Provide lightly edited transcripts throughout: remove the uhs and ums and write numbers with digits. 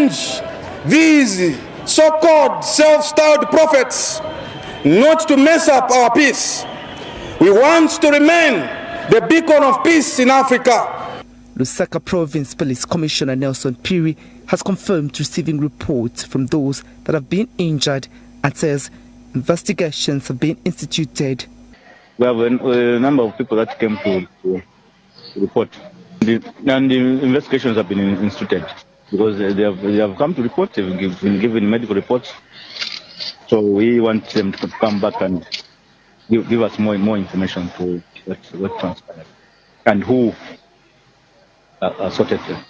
challenge these so-called self-styled prophets not to mess up our peace. We want to remain the beacon of peace in Africa. Lusaka Province Police Commissioner Nelson Piri has confirmed receiving reports from those that have been injured and says investigations have been instituted. We have a number of people that came to report, and the investigations have been instituted because they have come to report. They've been given medical reports, so we want them to come back and give us more information to what transpired and who assaulted them.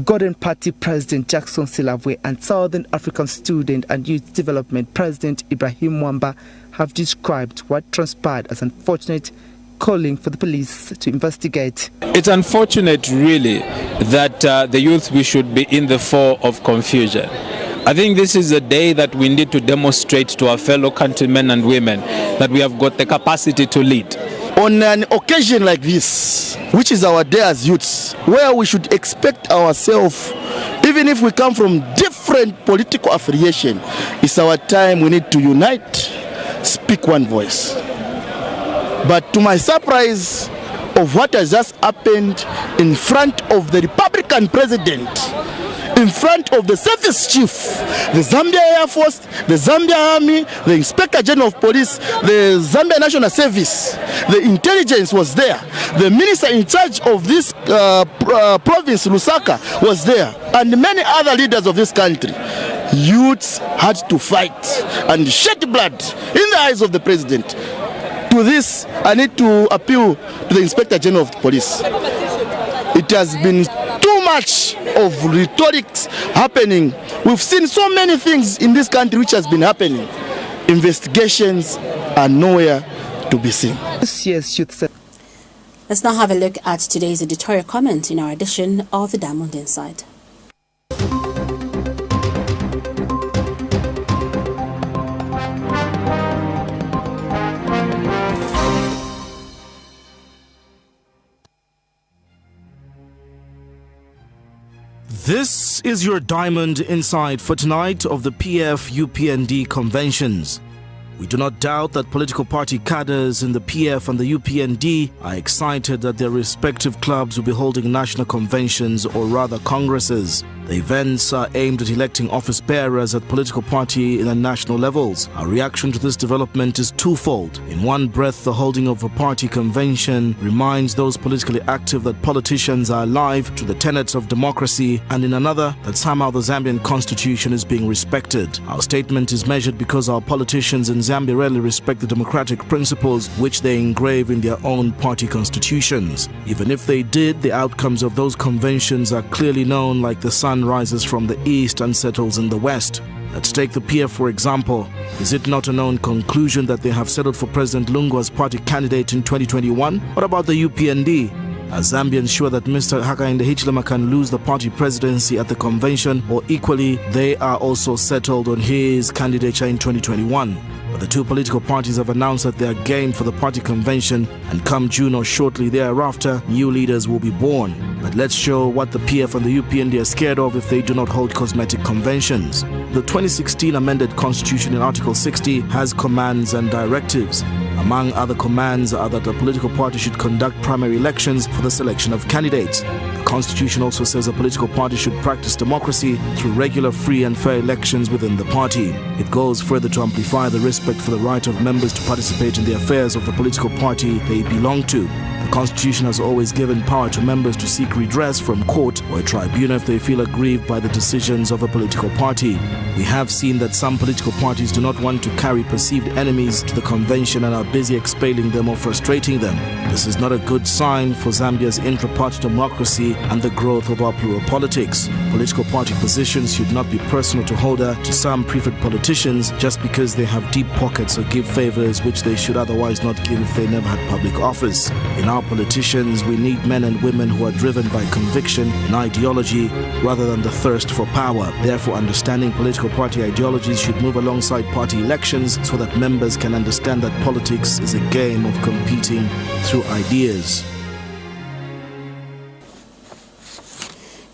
Gordon Party President Jackson Silavwe and Southern African Student and Youth Development President Ibrahim Mwamba have described what transpired as unfortunate, calling for the police to investigate. It's unfortunate, really, that the youth, we should be in the fore of confusion. I think this is a day that we need to demonstrate to our fellow countrymen and women that we have got the capacity to lead. On an occasion like this, which is our day as youths, where we should expect ourselves, even if we come from different political affiliation, it's our time. We need to unite, speak one voice. But to my surprise of what has just happened in front of the Republican president, in front of the service chief, the Zambia Air Force, the Zambia Army, the Inspector General of Police, the Zambia National Service, the intelligence was there. The minister in charge of this province, Lusaka, was there, and many other leaders of this country. Youths had to fight and shed blood in the eyes of the president. To this, I need to appeal to the Inspector General of Police. It has been too much of rhetoric happening. We've seen so many things in this country which has been happening. Investigations are nowhere to be seen. Let's now have a look at today's editorial comment in our edition of the Diamond Inside. This is your Diamond Insight for tonight of the PF-UPND conventions. We do not doubt that political party cadres in the PF and the UPND are excited that their respective clubs will be holding national conventions, or rather congresses. The events are aimed at electing office bearers at political party and national levels. Our reaction to this development is twofold. In one breath, the holding of a party convention reminds those politically active that politicians are alive to the tenets of democracy, and in another, that somehow the Zambian constitution is being respected. Our statement is measured because our politicians in Zambia rarely respect the democratic principles which they engrave in their own party constitutions. Even if they did, the outcomes of those conventions are clearly known, like the sun rises from the east and settles in the west. Let's take the PF for example. Is it not a known conclusion that they have settled for President Lungu as party candidate in 2021? What about the UPND? Are Zambians sure that Mr. Hakainde Hichilema can lose the party presidency at the convention, or equally they are also settled on his candidature in 2021? But the two political parties have announced that they are game for the party convention, and come June or shortly thereafter, new leaders will be born. But let's show what the PF and the UPND are scared of if they do not hold cosmetic conventions. The 2016 amended constitution in Article 60 has commands and directives. Among other commands are that a political party should conduct primary elections for the selection of candidates. The Constitution also says a political party should practice democracy through regular, free and fair elections within the party. It goes further to amplify the respect for the right of members to participate in the affairs of the political party they belong to. The Constitution has always given power to members to seek redress from court or a tribunal if they feel aggrieved by the decisions of a political party. We have seen that some political parties do not want to carry perceived enemies to the convention and are busy expelling them or frustrating them. This is not a good sign for Zambia's intra-party democracy and the growth of our plural politics. Political party positions should not be personal to holder to some preferred politicians just because they have deep pockets or give favors which they should otherwise not give if they never had public office. In our politicians, we need men and women who are driven by conviction and ideology rather than the thirst for power. Therefore, understanding political party ideologies should move alongside party elections so that members can understand that politics is a game of competing through ideas.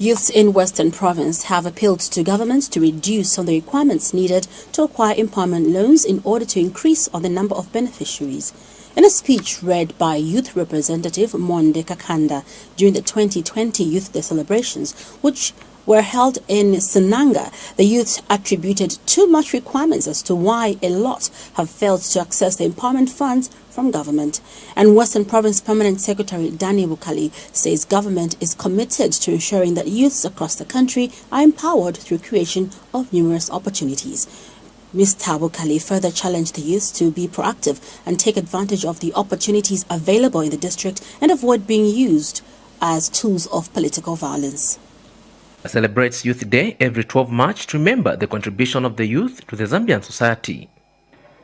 Youths in Western Province have appealed to government to reduce on the requirements needed to acquire employment loans in order to increase on the number of beneficiaries. In a speech read by Youth Representative Monde Kakanda during the 2020 Youth Day celebrations, which were held in Senanga, the youths attributed too much requirements as to why a lot have failed to access the empowerment funds from government. And Western Province Permanent Secretary Danny Bukali says government is committed to ensuring that youths across the country are empowered through creation of numerous opportunities. Mr. Bukali further challenged the youths to be proactive and take advantage of the opportunities available in the district and avoid being used as tools of political violence. Celebrates Youth Day every 12 March to remember the contribution of the youth to the Zambian society.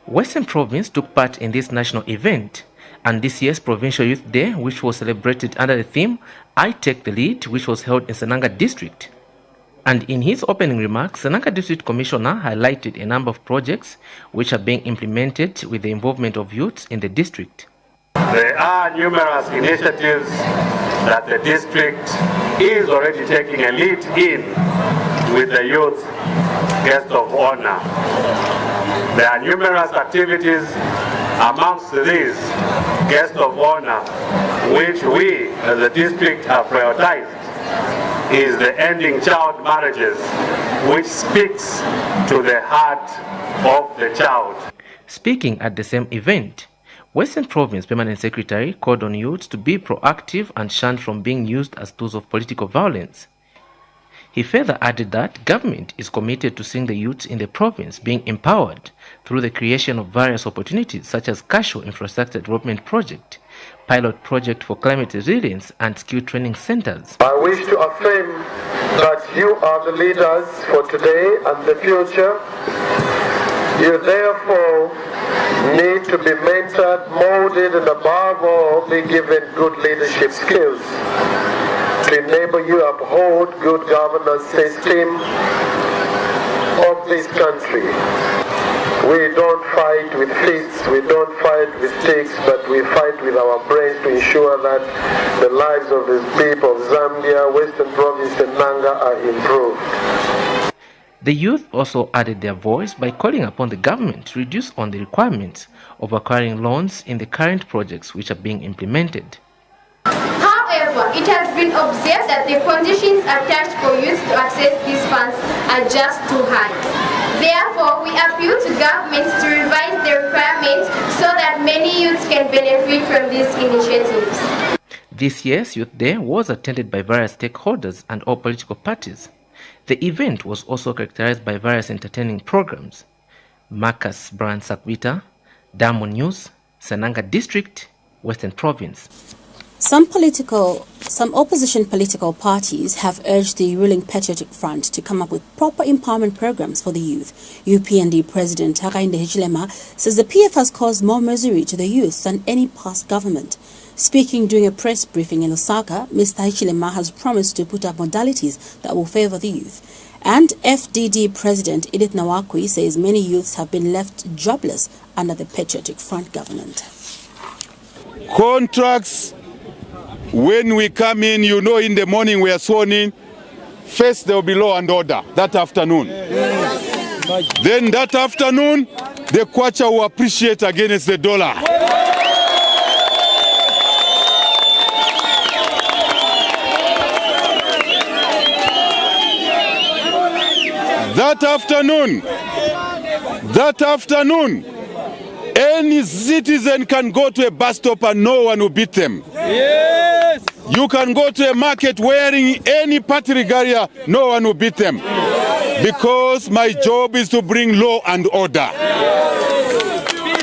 Western Province took part in this national event, and this year's Provincial Youth Day, which was celebrated under the theme I Take the Lead, which was held in Senanga District. And in his opening remarks, Senanga District Commissioner highlighted a number of projects which are being implemented with the involvement of youths in the district. There are numerous initiatives that the district is already taking a lead in with the youth guest of honor. There are numerous activities amongst these guest of honor which we as a district have prioritized is the ending child marriages, which speaks to the heart of the child. Speaking at the same event, Western Province Permanent Secretary called on youths to be proactive and shun from being used as tools of political violence. He further added that government is committed to seeing the youths in the province being empowered through the creation of various opportunities such as Cashew Infrastructure Development Project, Pilot Project for Climate Resilience and Skill Training Centers. I wish to affirm that you are the leaders for today and the future. You therefore need to be mentored, molded, and above all, be given good leadership skills to enable you to uphold good governance system of this country. We don't fight with fists, we don't fight with sticks, but we fight with our brains to ensure that the lives of the people of Zambia, Western Province, and Nanga are improved. The youth also added their voice by calling upon the government to reduce on the requirements of acquiring loans in the current projects which are being implemented. However, it has been observed that the conditions attached for youth to access these funds are just too high. Therefore, we appeal to governments to revise the requirements so that many youths can benefit from these initiatives. This year's Youth Day was attended by various stakeholders and all political parties. The event was also characterized by various entertaining programs. Marcus Brand Sakwita, Diamond News, Senanga District, Western Province. Some opposition political parties have urged the ruling Patriotic Front to come up with proper empowerment programs for the youth. UPND President Hakainde Hichilema says the PF has caused more misery to the youth than any past government. Speaking during a press briefing in Osaka, Mr. Hichilema has promised to put up modalities that will favor the youth. And FDD President Edith Nawakwi says many youths have been left jobless under the Patriotic Front government. Contracts, when we come in, you know, in the morning we are sworn in. First there will be law and order that afternoon. Then that afternoon, the kwacha will appreciate against the dollar. That afternoon, any citizen can go to a bus stop and no one will beat them. Yes. You can go to a market wearing any party regalia, no one will beat them. Because my job is to bring law and order.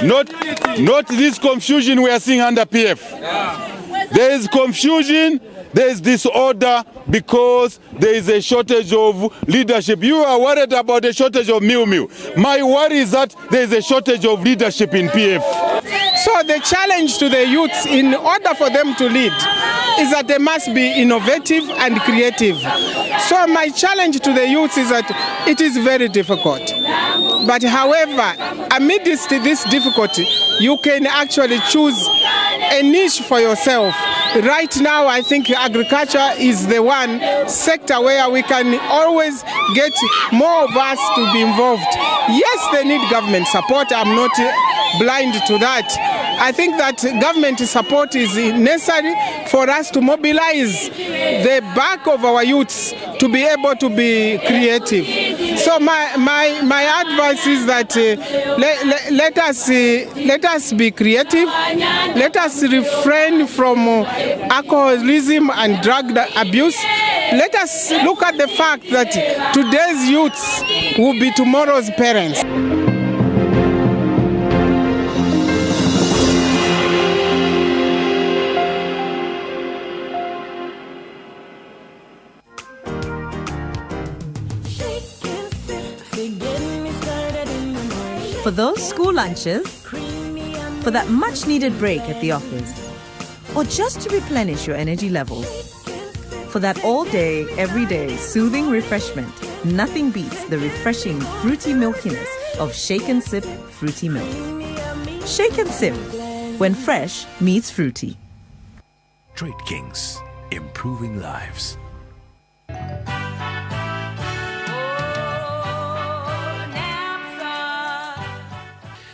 Not this confusion we are seeing under PF. There is confusion, there is disorder because there is a shortage of leadership. You are worried about the shortage of Miu. My worry is that there is a shortage of leadership in PF. So the challenge to the youths, in order for them to lead, is that they must be innovative and creative. So my challenge to the youths is that it is very difficult. But however, amidst this difficulty, you can actually choose a niche for yourself. Right now, I think agriculture is the one sector where we can always get more of us to be involved. Yes, they need government support. I'm not blind to that. I think that government support is necessary for us to mobilize the back of our youths to be able to be creative. So my advice is that let us be creative. Let us refrain from alcoholism and drug abuse. Let us look at the fact that today's youths will be tomorrow's parents. For those school lunches, for that much-needed break at the office, or just to replenish your energy levels. For that all-day, everyday soothing refreshment, nothing beats the refreshing fruity milkiness of Shake and Sip Fruity Milk. Shake and Sip, when fresh meets fruity. Trade Kings, improving lives.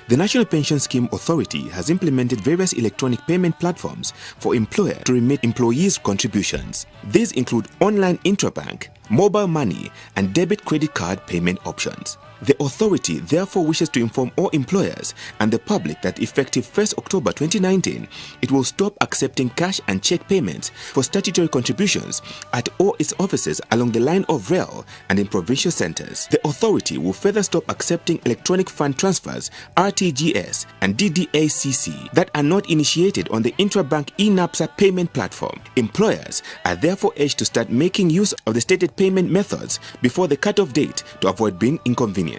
The National Pension Scheme Authority has implemented various electronic payment platforms for employers to remit employees' contributions. These include online intrabank, mobile money, and debit credit card payment options. The authority therefore wishes to inform all employers and the public that effective 1st October 2019, it will stop accepting cash and check payments for statutory contributions at all its offices along the line of rail and in provincial centers. The authority will further stop accepting electronic fund transfers, RTGS, and DDACC that are not initiated on the intrabank eNAPSA payment platform. Employers are therefore urged to start making use of the stated payment methods before the cutoff date to avoid being inconvenienced.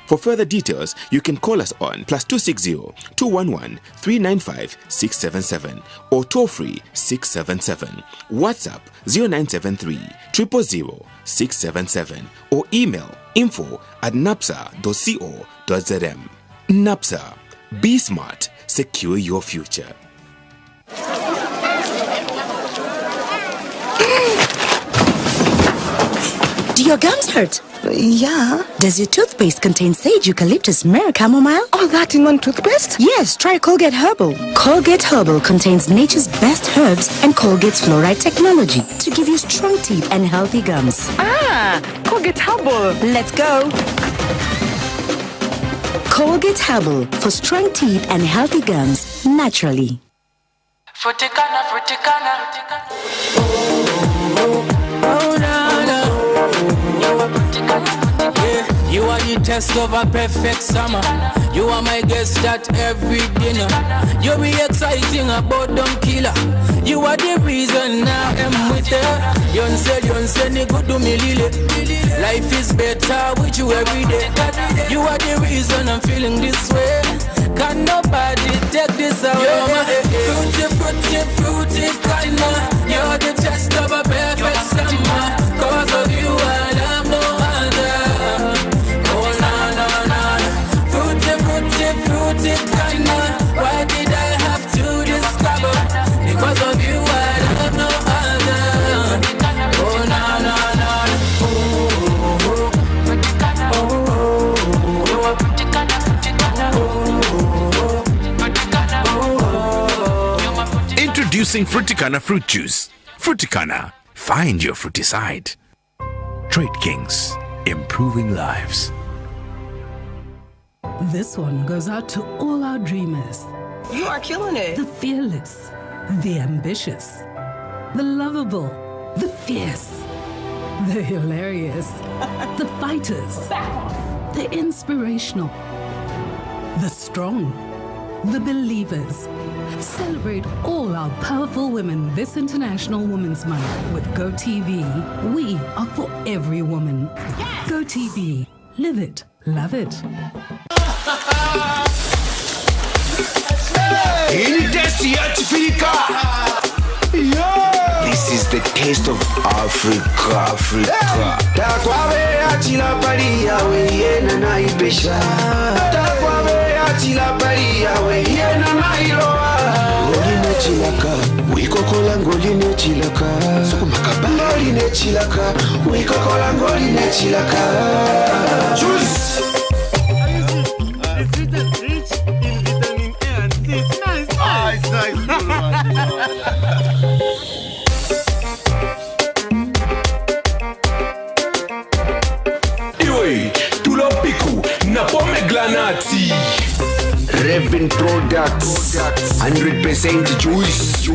For further details, you can call us on +260 211 395 677 or toll free 677, WhatsApp 0973 000 677 or email info@napsa.co.zm. NAPSA, be smart, secure your future. Do your gums hurt? Yeah. Does your toothpaste contain sage, eucalyptus, myrrh, chamomile? All that in one toothpaste? Yes, try Colgate Herbal. Colgate Herbal contains nature's best herbs and Colgate's fluoride technology to give you strong teeth and healthy gums. Ah, Colgate Herbal. Let's go. Colgate Herbal for strong teeth and healthy gums naturally. Fruticana, fruticana. You are the test of a perfect summer. You are my guest at every dinner. You be exciting about them killer. You are the reason now I'm with her. You say ni good to me lily. Life is better with you every day. You are the reason I'm feeling this way. Can nobody take this away? You're my fruity, fruity, fruity kinda. You're the test of a perfect summer. Cause of you I love no other. Oh na na na, fruity, fruity, fruity kinda. Why did I have to discover? Because of you I love no other. Oh na na na, Introducing Fruticana Fruit Juice. Fruticana, find your fruity side. Trade Kings, improving lives. This one goes out to all our dreamers. You are killing it. The fearless, the ambitious, the lovable, the fierce, the hilarious, the fighters, the inspirational, the strong, the believers. Celebrate all our powerful women this International Women's Month with GoTV. We are for every woman. Yes! GoTV. Live it. Love it. This is the taste of Africa. chilaka wikokola ngoline chilaka ngoline chilaka wikokola ngoline chilaka juice rich in vitamin A and C. It's nice. Iwe tulopiku na pomegranati Revin Products 100% juice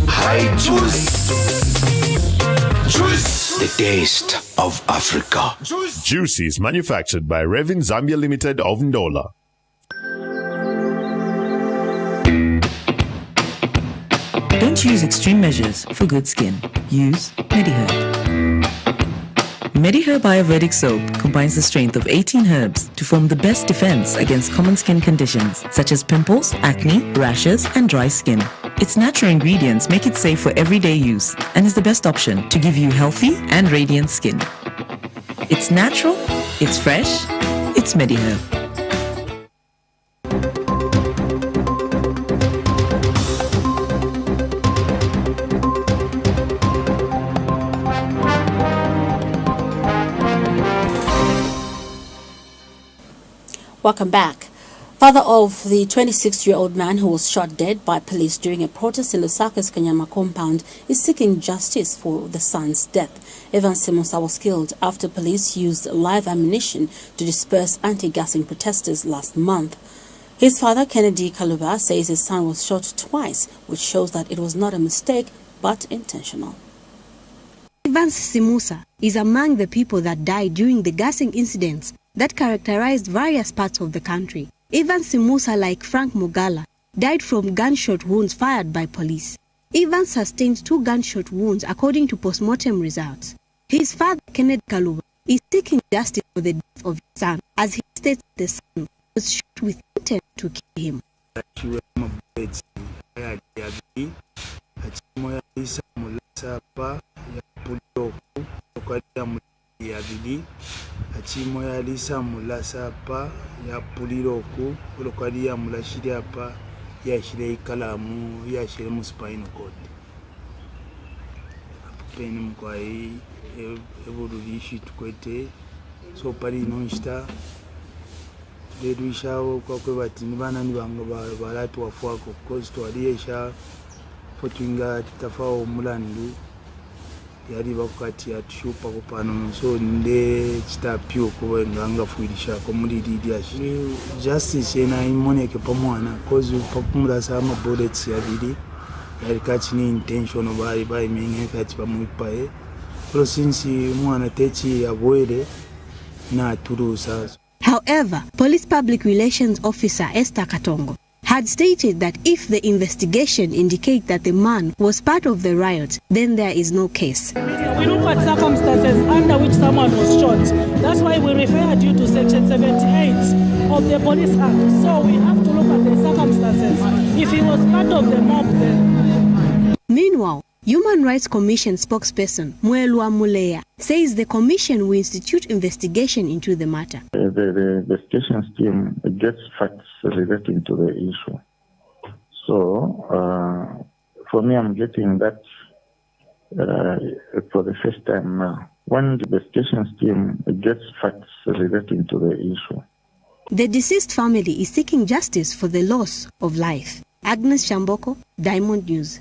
high juice the taste of Africa. Juice is manufactured by Revin Zambia Limited of Ndola. Don't use extreme measures for good skin. Use MediHerb. MediHerb Ayurvedic soap combines the strength of 18 herbs to form the best defense against common skin conditions such as pimples, acne, rashes, and dry skin. Its natural ingredients make it safe for everyday use and is the best option to give you healthy and radiant skin. It's natural, it's fresh, it's MediHerb. Welcome back. Father of the 26-year-old man who was shot dead by police during a protest in Lusaka's Kanyama compound is seeking justice for the son's death. Evans Simusa was killed after police used live ammunition to disperse anti-gassing protesters last month. His father, Kennedy Kaluba, says his son was shot twice, which shows that it was not a mistake but intentional. Evans Simusa is among the people that died during the gassing incidents that characterized various parts of the country. Evans Simusa, like Frank Mugala, died from gunshot wounds fired by police. Evans sustained 2 gunshot wounds according to post-mortem results. His father, Kenneth Kaluba, is seeking justice for the death of his son, as he states the son was shot with intent to kill him. Achimo yalisa mulasa pa ya puliroku ulokali ya mulashiri apa ya shire ikalamu ya shire muspaino cord peni mkwai evolulishi tukwete so pali nonsta dedwishawo kwa kwebati nibana nibanga balatu wafwako because to aliyesha fotinga tafao mulandu yari bakati atushupa kupano so nde chitapio ko nganga fuilisha ko muri didia justice ena imoneke pamwana cause papumura sama bullets yabiri yari kachini intention by minge kati pamuipae so since mwana techi avoide na turusa. However, Police Public Relations Officer Esther Katongo had stated that if the investigation indicates that the man was part of the riot, then there is no case. We look at circumstances under which someone was shot. That's why we referred you to Section 78 of the Police Act. So we have to look at the circumstances. If he was part of the mob, then... Meanwhile, Human Rights Commission spokesperson Mwelwa Muleya says the commission will institute investigation into the matter. The investigations team gets facts relating to the issue. So, for me, I'm getting that for the first time now. When the investigations team gets facts relating to the issue. The deceased family is seeking justice for the loss of life. Agnes Shamboko, Diamond News.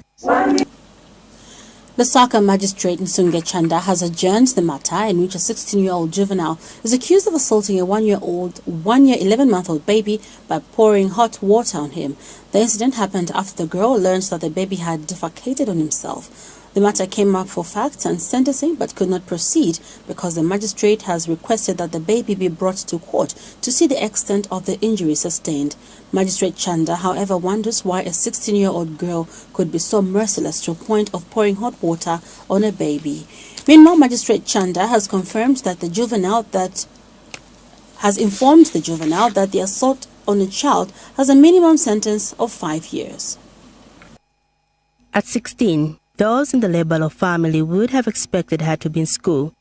The Lusaka magistrate Nsunge Chanda has adjourned the matter in which a 16-year-old juvenile is accused of assaulting a 11-month-old baby by pouring hot water on him. The incident happened after the girl learned that the baby had defecated on himself. The matter came up for facts and sentencing but could not proceed because the magistrate has requested that the baby be brought to court to see the extent of the injury sustained. Magistrate Chanda, however, wonders why a 16-year-old girl could be so merciless to a point of pouring hot water on a baby. Meanwhile, Magistrate Chanda has confirmed that the juvenile that the assault on a child has a minimum sentence of 5 years. At 16, those in the Labour Law family would have expected her to be in school.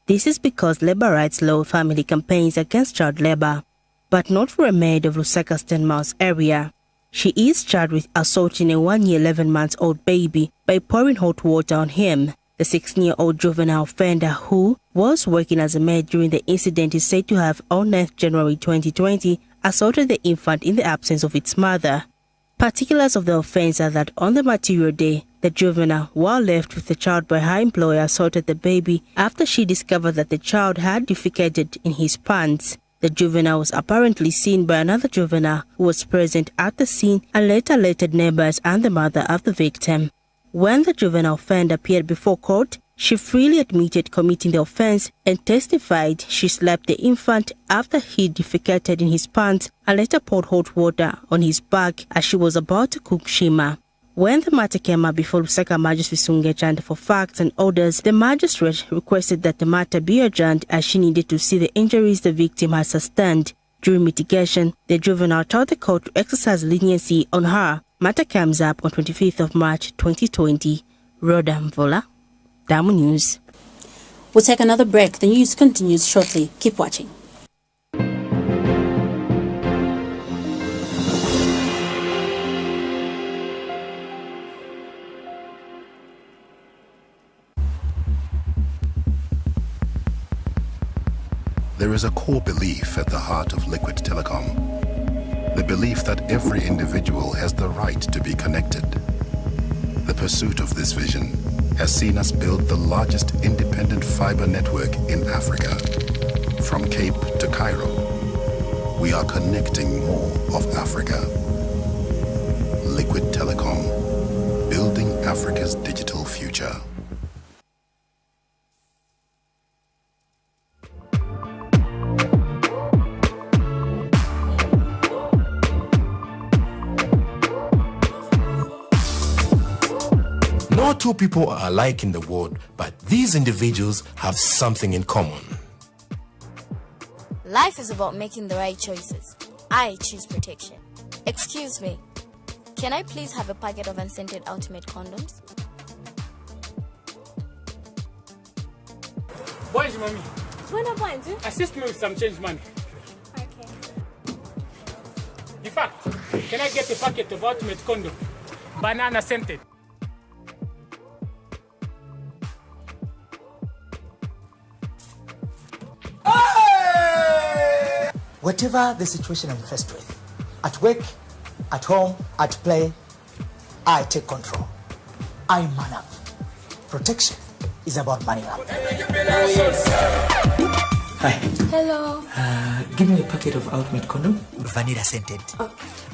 This is because Labour Rights Law family campaigns against child labour, but not for a maid of Lusaka's 10 miles area. She is charged with assaulting a 1-year 11-month-old baby by pouring hot water on him. The 16-year-old juvenile offender, who was working as a maid during the incident, is said to have, on 9th January 2020, assaulted the infant in the absence of its mother. Particulars of the offence are that on the material day, the juvenile, while left with the child by her employer, assaulted the baby after she discovered that the child had defecated in his pants. The juvenile was apparently seen by another juvenile who was present at the scene and later alerted neighbors and the mother of the victim. When the juvenile offender appeared before court, she freely admitted committing the offence and testified she slapped the infant after he defecated in his pants and later poured hot water on his back as she was about to cook shima. When the matter came up before Lusaka Magistrate Sungechanda for facts and orders, the magistrate requested that the matter be adjourned as she needed to see the injuries the victim had sustained. During mitigation, the juvenile told the court to exercise leniency on her. Matter comes up on 25th of March 2020. Rhoda Mvola, Damu News. We'll take another break. The news continues shortly. Keep watching. There is a core belief at the heart of Liquid Telecom. The belief that every individual has the right to be connected. The pursuit of this vision has seen us build the largest independent fiber network in Africa. From Cape to Cairo, we are connecting more of Africa. Liquid Telecom, building Africa's digital future. No two people are alike in the world, but these individuals have something in common. Life is about making the right choices. I choose protection. Excuse me, can I please have a packet of unscented Ultimate condoms? Bonjour, mommy. Assist me with some change money. Okay. In fact, can I get a packet of Ultimate condom? Banana scented. Whatever the situation I'm faced with, at work, at home, at play, I take control. I man up. Protection is about manning up. Hi. Hello. Give me a packet of Ultimate condom, vanilla scented.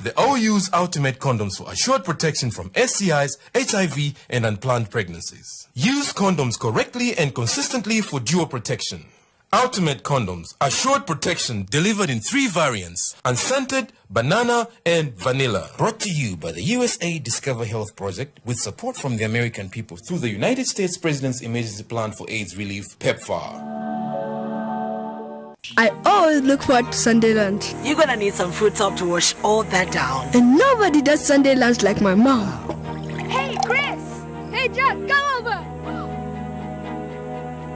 They all use Ultimate condoms for assured protection from STIs, HIV, and unplanned pregnancies. Use condoms correctly and consistently for dual protection. Ultimate condoms, assured protection delivered in 3 variants: unscented, banana, and vanilla. Brought to you by the USA Discover Health Project with support from the American people through the United States President's Emergency Plan for AIDS Relief, PEPFAR. I always look forward to Sunday lunch. You're gonna need some fruit top to wash all that down. And nobody does Sunday lunch like my mom. Hey, Chris! Hey, Jack, come over!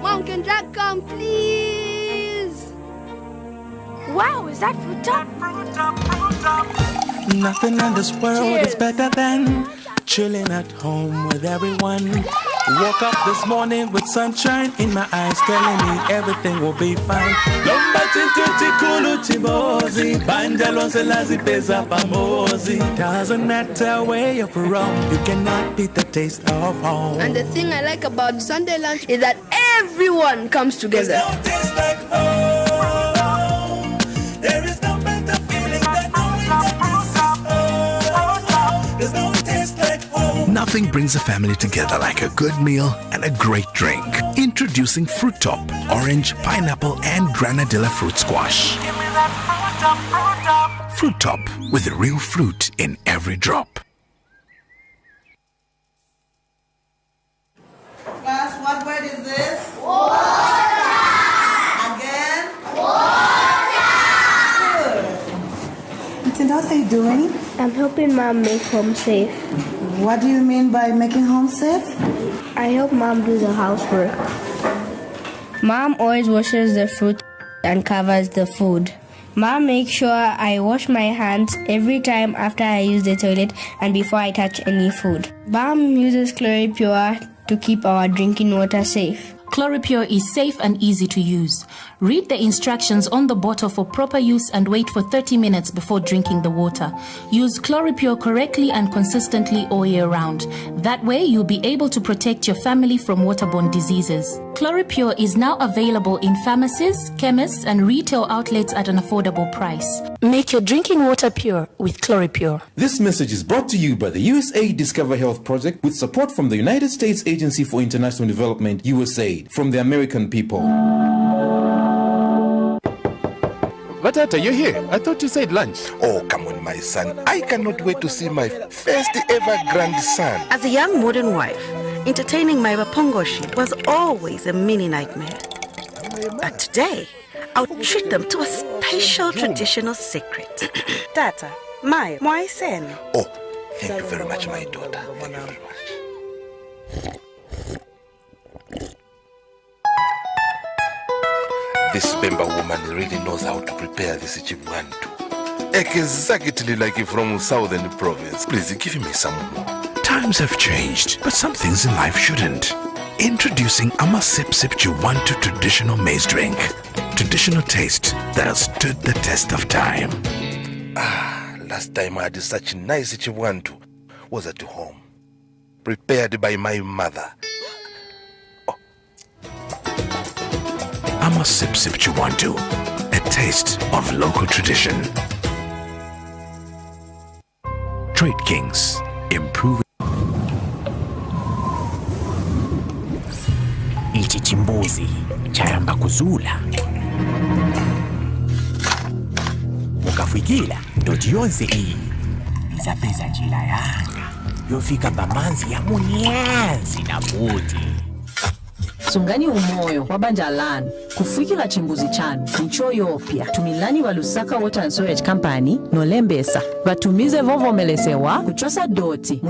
Mom, can Jack come, please? Wow, is that fruit top? Nothing in this world is better than chilling at home with everyone. Woke up this morning with sunshine in my eyes, telling me everything will be fine. Doesn't matter where you're from, you cannot beat the taste of home. And the thing I like about Sunday lunch is that everyone comes together. There is no better feeling than knowing that this is home. There's no taste like home. Nothing brings a family together like a good meal and a great drink. Introducing Fruit Top, orange, pineapple, and granadilla fruit squash. Give me that fruit top. Fruit Top, with the real fruit in every drop. Class, what word is this? Water. Again? Water. Good. What are you doing? I'm helping Mom make home safe. What do you mean by making home safe? I help Mom do the housework. Mom always washes the fruit and covers the food. Mom makes sure I wash my hands every time after I use the toilet and before I touch any food. Mom uses Chloripure to keep our drinking water safe. Chloripure is safe and easy to use. Read the instructions on the bottle for proper use and wait for 30 minutes before drinking the water. Use Chloripure correctly and consistently all year round. That way you'll be able to protect your family from waterborne diseases. Chloripure is now available in pharmacies, chemists and retail outlets at an affordable price. Make your drinking water pure with Chloripure. This message is brought to you by the USAID Discover Health Project with support from the United States Agency for International Development, USAID, from the American people. Batata, you're here. I thought you said lunch. Oh, come on, my son. I cannot wait to see my first ever grandson. As a young modern wife, entertaining my Wapongoshi was always a mini nightmare. But today, I'll treat them to a special traditional secret. Tata, Maya, Moisen. Oh, thank you very much, my daughter. Thank you very much. This Bemba woman really knows how to prepare this chibwantu. Exactly like from southern province. Please give me some more. Times have changed, but some things in life shouldn't. Introducing Amasip Sip Chiwantu traditional maize drink. Traditional taste that has stood the test of time. Last time I had such nice chiwantu was at home, prepared by my mother. Amasip Sip Chiwantu, a taste of local tradition. Trade Kings, improving. Ichi chimbuzi chayamba kuzula mukafikila ndoti yonse iyi izapeza njira yanga yofika pamanzi ya munyanzi na buti. Sungani umoyo wabanja lanu kufikila chimbuzi chanu nchoyopya tumilani wa Lusaka Water and Storage Company nolembesa batumize vovomelesewa kuchosa doti.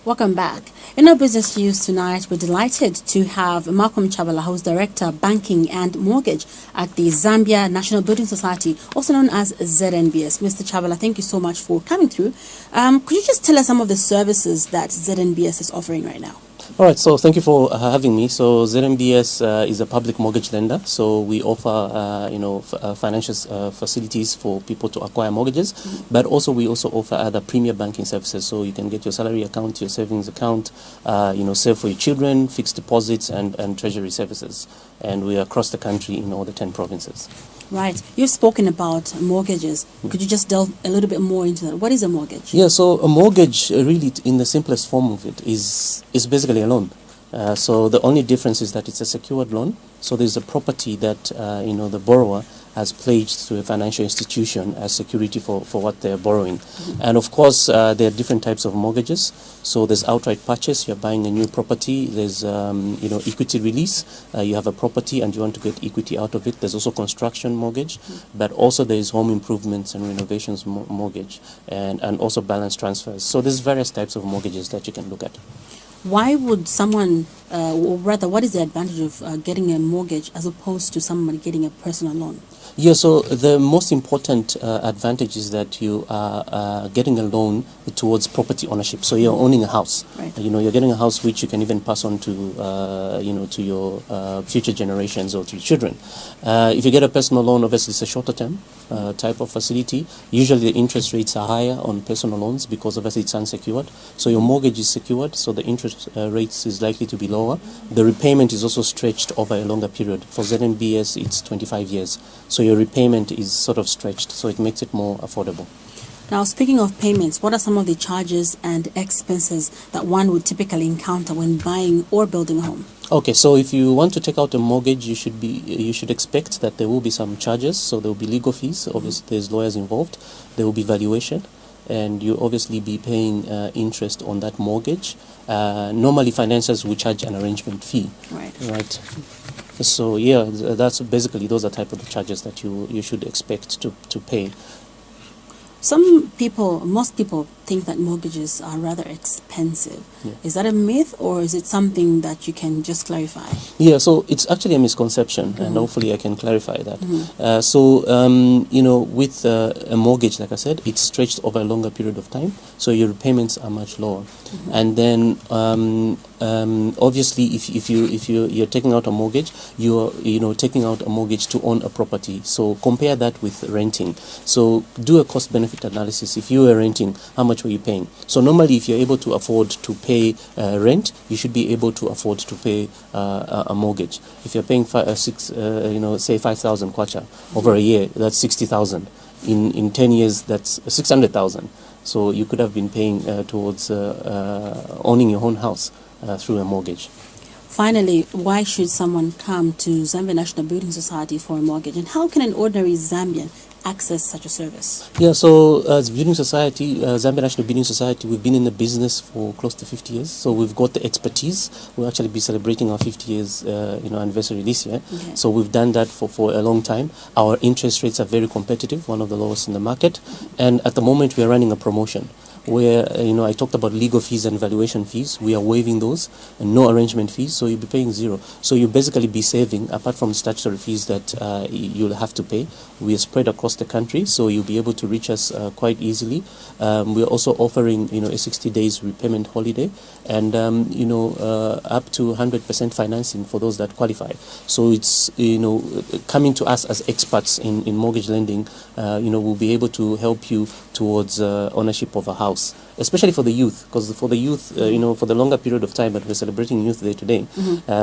Welcome back. In our business news tonight, we're delighted to have Malcolm Chabala, who's Director, Banking and Mortgage at the Zambia National Building Society, also known as ZNBS. Mr. Chabala, thank you so much for coming through. Could you just tell us some of the services that ZNBS is offering right now? All right, so thank you for having me. So ZNBS is a public mortgage lender. So we offer, financial facilities for people to acquire mortgages, but also we also offer other premier banking services. So you can get your salary account, your savings account, save for your children, fixed deposits, and treasury services. And we are across the country in all the 10 provinces. Right. You've spoken about mortgages. Could you just delve a little bit more into that? What is a mortgage? Yeah, so a mortgage, really, in the simplest form of it, is basically a loan. So the only difference is that it's a secured loan. So there's a property that, the borrower has pledged to a financial institution as security for what they're borrowing. And of course, there are different types of mortgages. So there's outright purchase, you're buying a new property. There's, equity release. You have a property and you want to get equity out of it. There's also construction mortgage, but also there's home improvements and renovations mortgage, and also balance transfers. So there's various types of mortgages that you can look at. Why would someone, or rather, what is the advantage of getting a mortgage as opposed to someone getting a personal loan? Yeah, so the most important advantage is that you are getting a loan towards property ownership. So you're owning a house. Right. You're getting a house which you can even pass on to, to your future generations or to your children. If you get a personal loan, obviously it's a shorter term type of facility. Usually the interest rates are higher on personal loans because obviously it's unsecured. So your mortgage is secured, so the interest rates is likely to be lower. The repayment is also stretched over a longer period. For ZNBS, it's 25 years. So your repayment is sort of stretched, so it makes it more affordable. Now, speaking of payments, what are some of the charges and expenses that one would typically encounter when buying or building a home? Okay, so if you want to take out a mortgage, you should expect that there will be some charges. So there will be legal fees. Obviously, there's lawyers involved. There will be valuation, and you obviously be paying interest on that mortgage. Normally, financiers will charge an arrangement fee. Right. So yeah, that's basically those are type of the charges that you should expect to pay. Most people think that mortgages are rather expensive. Yeah. Is that a myth, or is it something that you can just clarify? Yeah, so it's actually a misconception, and hopefully I can clarify that. With a mortgage, like I said, it's stretched over a longer period of time, so your repayments are much lower. And then, obviously, if you're taking out a mortgage, you're taking out a mortgage to own a property. So compare that with renting. So do a cost-benefit analysis. If you were renting, how much were you paying? So normally, if you're able to afford to pay rent, you should be able to afford to pay a mortgage. If you're paying say 5,000 kwacha over a year, that's 60,000. In 10 years, that's 600,000. So you could have been paying towards owning your own house through a mortgage. Finally, why should someone come to Zambia National Building Society for a mortgage, and how can an ordinary Zambian access such a service? Yeah, so as Building Society, Zambia National Building Society, we've been in the business for close to 50 years, so we've got the expertise. We'll actually be celebrating our 50 years anniversary this year. Okay. So we've done that for a long time. Our interest rates are very competitive, one of the lowest in the market, and at the moment we are running a promotion where I talked about legal fees and valuation fees. We are waiving those, and no arrangement fees, so you'll be paying zero. So you'll basically be saving, apart from statutory fees that you'll have to pay. We are spread across the country, so you'll be able to reach us quite easily. We're also offering a 60 days repayment holiday, and up to 100% financing for those that qualify. So it's coming to us as experts in mortgage lending. We'll be able to help you towards ownership of a house, especially for the youth, because for the youth, for the longer period of time, but we're celebrating Youth Day today,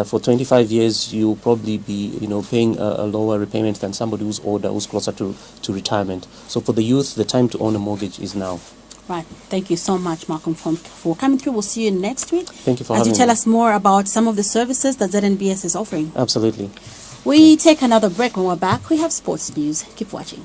for 25 years, you'll probably be, paying a lower repayment than somebody who's older, who's closer to retirement. So for the youth, the time to own a mortgage is now. Right. Thank you so much, Malcolm, for coming through. We'll see you next week. Thank you for having me. As you tell us more about some of the services that ZNBS is offering. Absolutely. We take another break. When we're back, we have sports news. Keep watching.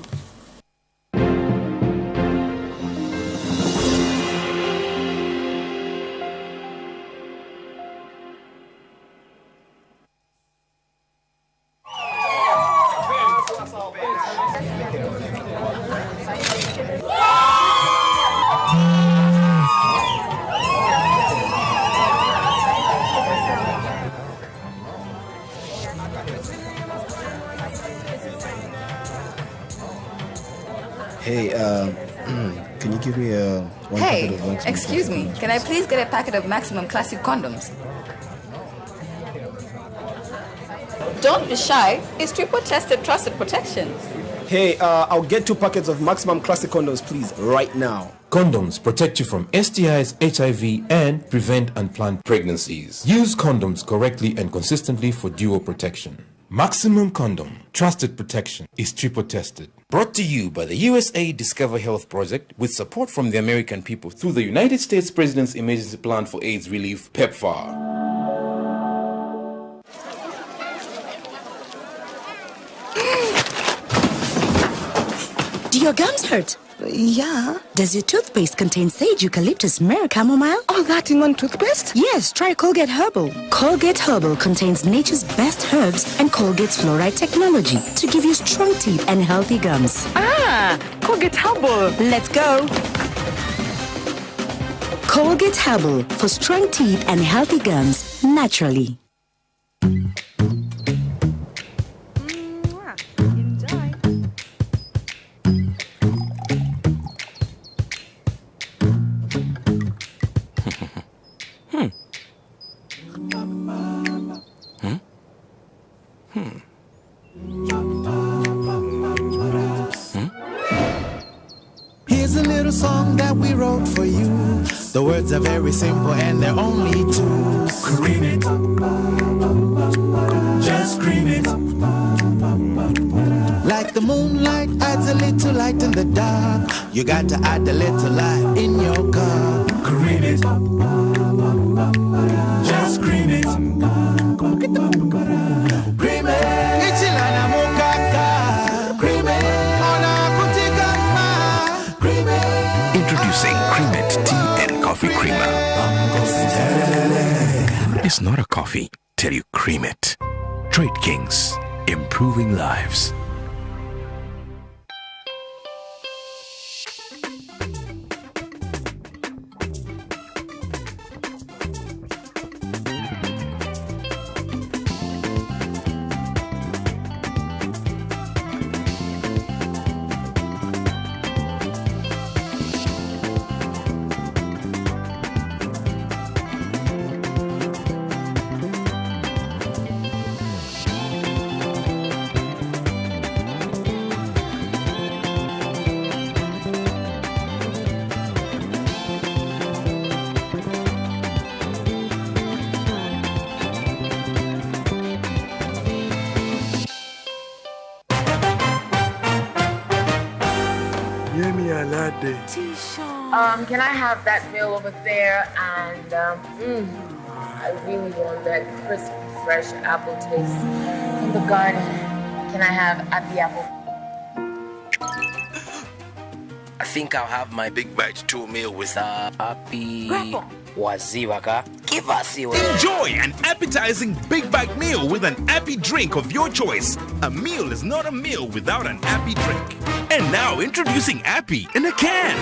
Hey, can you give me one packet of Maximum? Excuse me, can I please get a packet of Maximum Classic condoms? Don't be shy, it's triple tested, trusted protection. Hey, I'll get 2 packets of Maximum Classic condoms, please, right now. Condoms protect you from STIs, HIV, and prevent unplanned pregnancies. Use condoms correctly and consistently for dual protection. Maximum Condom, trusted protection, is triple tested. Brought to you by the USA Discover Health Project with support from the American people through the United States President's Emergency Plan for AIDS Relief, PEPFAR. Do your gums hurt? Yeah. Does your toothpaste contain sage, eucalyptus, myrrh, chamomile? All that in one toothpaste? Yes, try Colgate Herbal. Colgate Herbal contains nature's best herbs and Colgate's fluoride technology to give you strong teeth and healthy gums. Ah, Colgate Herbal. Let's go. Colgate Herbal for strong teeth and healthy gums naturally. Here's a little song that we wrote for you. The words are very simple and they're only 2. Scream it. Just scream it. Like the moonlight adds a little light in the dark. You got to add a little light in your car. Scream it. Just scream it. Scream it. Introducing Cream It Tea and Coffee Creamer. It's not a coffee till you cream it. Trade Kings, improving lives. day. Can I have that meal over there? And I really want that crisp, fresh apple taste from the garden. Can I have happy apple? I think I'll have my Big Bite 2 meal with happy waziwaka. Give us your... Enjoy an appetizing Big Bite meal with an happy drink of your choice. A meal is not a meal without an happy drink. And now introducing Happy in a can.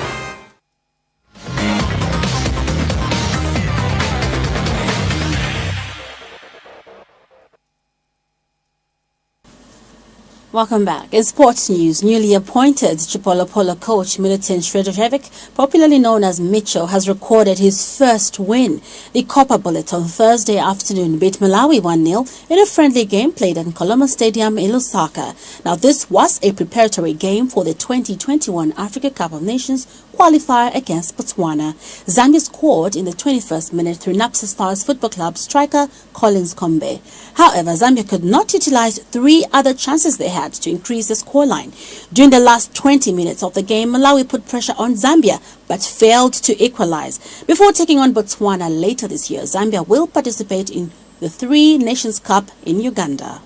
Welcome back. In sports news, newly appointed Chipolo Polo coach Milutin Sredojevic, popularly known as Micho, has recorded his first win. The Copper Bullet on Thursday afternoon beat Malawi 1-0 in a friendly game played at Coloma Stadium in Lusaka. Now, this was a preparatory game for the 2021 Africa Cup of Nations qualifier against Botswana. Zambia scored in the 21st minute through Napsa Stars Football Club striker Collins Kombe. However, Zambia could not utilize 3 other chances they had to increase the scoreline. During the last 20 minutes of the game, Malawi put pressure on Zambia but failed to equalize. Before taking on Botswana later this year, Zambia will participate in the 3 Nations Cup in Uganda.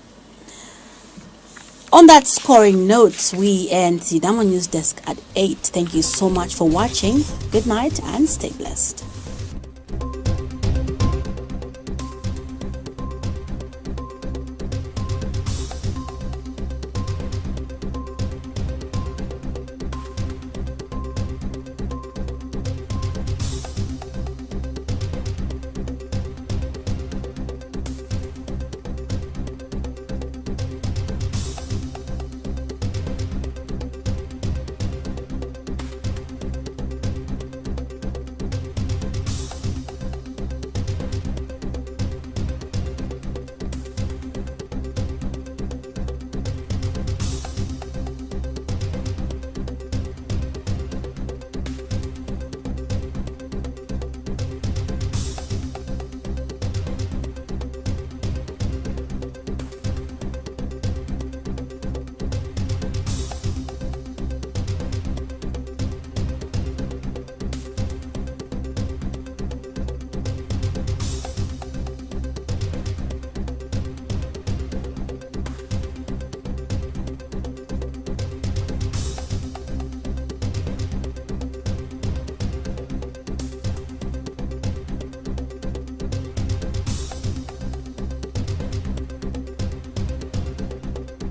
On that scoring note, we end the Diamond News Desk at 8. Thank you so much for watching. Good night and stay blessed.